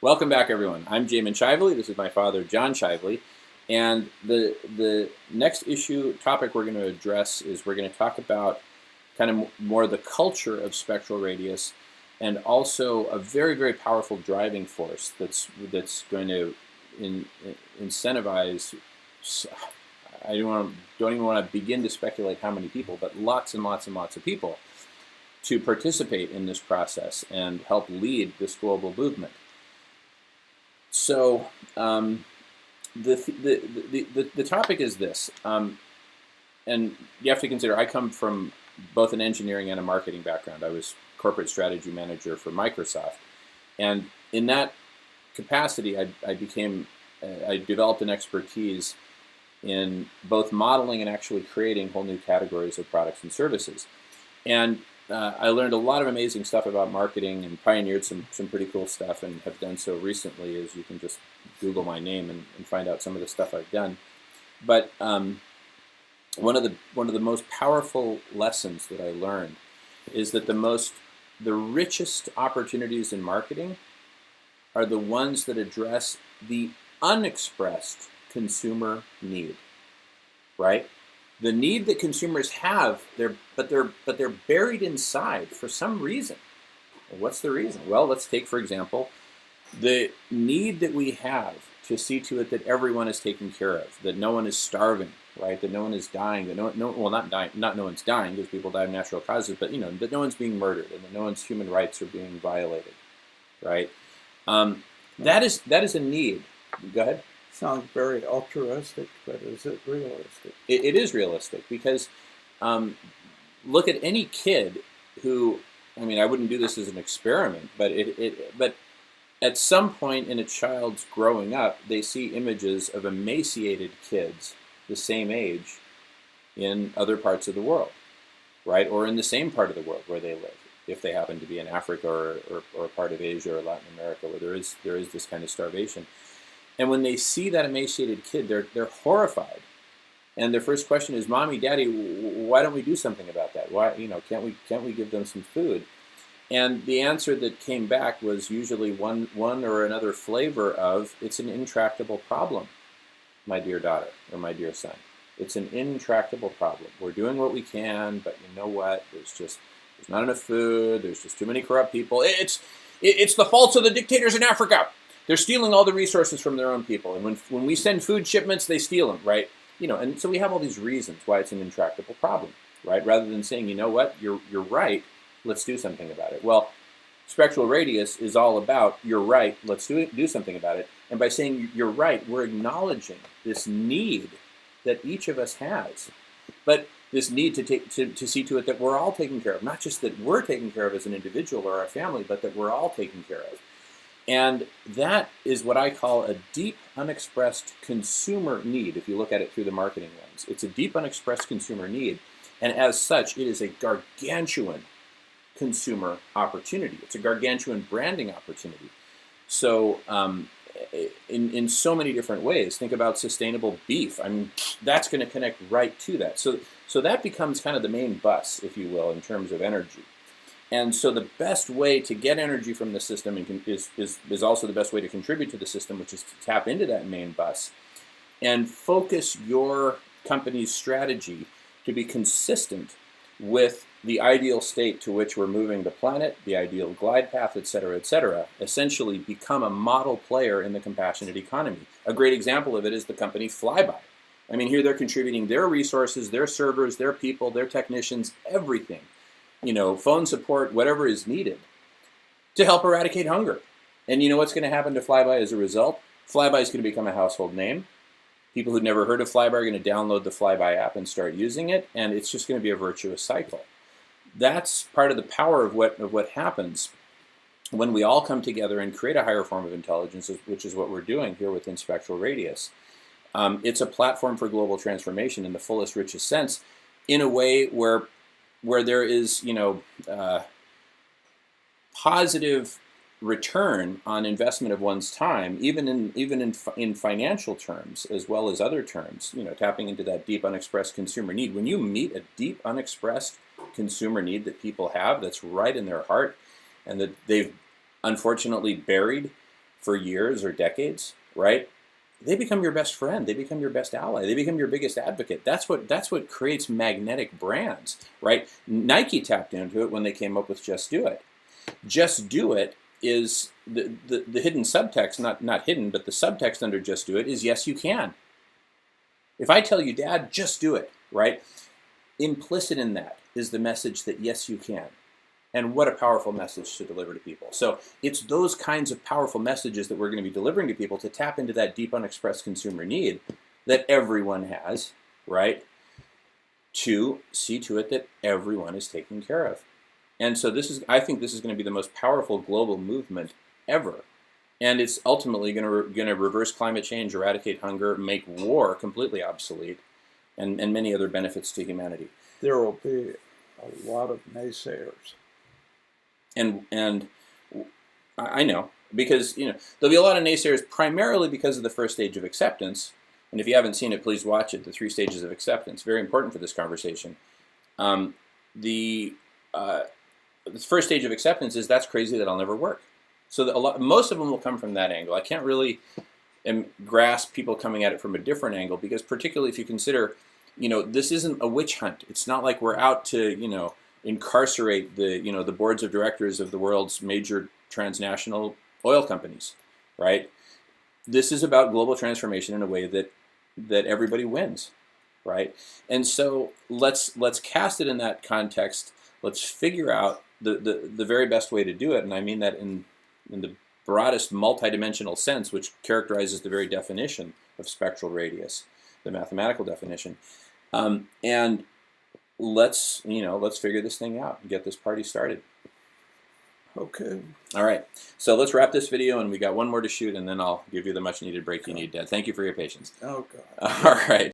Welcome back, everyone. I'm Jamin Shively. This is my father, John Shively. And the next topic we're going to address is we're going to talk about kind of more the culture of spectral radius, and also a very, very powerful driving force that's going to incentivize. I don't even want to begin to speculate how many people, but lots and lots and lots of people to participate in this process and help lead this global movement. So the topic is this, and you have to consider I come from both an engineering and a marketing background. I was corporate strategy manager for Microsoft, and in that capacity, I developed an expertise in both modeling and actually creating whole new categories of products and services. And I learned a lot of amazing stuff about marketing and pioneered some pretty cool stuff, and have done so recently, as you can just Google my name and find out some of the stuff I've done. But one of the most powerful lessons that I learned is that the richest opportunities in marketing are the ones that address the unexpressed consumer need, right? The need that consumers have, but they're buried inside for some reason. What's the reason? Well, let's take, for example, the need that we have to see to it that everyone is taken care of, that no one is starving, right? That no one is dying, that not no one's dying because people die of natural causes, but that no one's being murdered and that no one's human rights are being violated, right? That is a need. Go ahead. Sounds very altruistic, but is it realistic? It is realistic because look at any kid who, I wouldn't do this as an experiment, but but at some point in a child's growing up, they see images of emaciated kids the same age in other parts of the world, right? Or in the same part of the world where they live, if they happen to be in Africa or a part of Asia or Latin America where there is this kind of starvation. And when they see that emaciated kid, they're horrified, and their first question is, "Mommy, Daddy, why don't we do something about that? Why, can't we give them some food?" And the answer that came back was usually one or another flavor of, "It's an intractable problem, my dear daughter or my dear son. It's an intractable problem. We're doing what we can, but you know what? There's not enough food. There's just too many corrupt people. It's the faults of the dictators in Africa. They're stealing all the resources from their own people. And when we send food shipments, they steal them, right? And so we have all these reasons why it's an intractable problem, right? Rather than saying, you know what, you're right, let's do something about it. Well, spectral radius is all about, you're right, let's do something about it. And by saying you're right, we're acknowledging this need that each of us has. But this need to see to it that we're all taken care of. Not just that we're taken care of as an individual or our family, but that we're all taken care of. And that is what I call a deep, unexpressed consumer need, if you look at it through the marketing lens. It's a deep, unexpressed consumer need, and as such, it is a gargantuan consumer opportunity. It's a gargantuan branding opportunity. So in so many different ways, think about sustainable beef. That's going to connect right to that. So that becomes kind of the main bus, if you will, in terms of energy. And so the best way to get energy from the system is also the best way to contribute to the system, which is to tap into that main bus and focus your company's strategy to be consistent with the ideal state to which we're moving the planet, the ideal glide path, et cetera, essentially become a model player in the compassionate economy. A great example of it is the company Flyby. Here they're contributing their resources, their servers, their people, their technicians, everything. Phone support, whatever is needed to help eradicate hunger. And you know what's going to happen to Flyby as a result? Flyby is going to become a household name. People who've never heard of Flyby are going to download the Flyby app and start using it, and it's just going to be a virtuous cycle. That's part of the power of what happens when we all come together and create a higher form of intelligence, which is what we're doing here within Spectral Radius. It's a platform for global transformation in the fullest, richest sense, in a way where there is, positive return on investment of one's time, even in financial terms as well as other terms. Tapping into that deep, unexpressed consumer need. When you meet a deep, unexpressed consumer need that people have, that's right in their heart, and that they've unfortunately buried for years or decades, right? They become your best friend. They become your best ally. They become your biggest advocate. That's what creates magnetic brands, right? Nike tapped into it when they came up with Just Do It. Just Do It is the hidden subtext, not hidden, but the subtext under Just Do It is yes, you can. If I tell you, Dad, just do it, right? Implicit in that is the message that yes, you can. And what a powerful message to deliver to people. So it's those kinds of powerful messages that we're going to be delivering to people to tap into that deep unexpressed consumer need that everyone has, right? To see to it that everyone is taken care of. And so I think this is going to be the most powerful global movement ever. And it's ultimately going to reverse climate change, eradicate hunger, make war completely obsolete, and many other benefits to humanity. There will be a lot of naysayers. And I know, because there'll be a lot of naysayers primarily because of the first stage of acceptance. And if you haven't seen it, please watch it, the 3 stages of acceptance. Very important for this conversation. The first stage of acceptance is that's crazy, that I'll never work. So most of them will come from that angle. I can't really grasp people coming at it from a different angle, because particularly if you consider, this isn't a witch hunt. It's not like we're out to, incarcerate the boards of directors of the world's major transnational oil companies, right? This is about global transformation in a way that everybody wins, right? And so let's cast it in that context. Let's figure out the very best way to do it, and I mean that in the broadest multidimensional sense, which characterizes the very definition of spectral radius, the mathematical definition. And let's figure this thing out and get this party started. Okay. All right. So let's wrap this video, and we got one more to shoot, and then I'll give you the much needed break you need, Dad. Thank you for your patience. Oh, God. All right.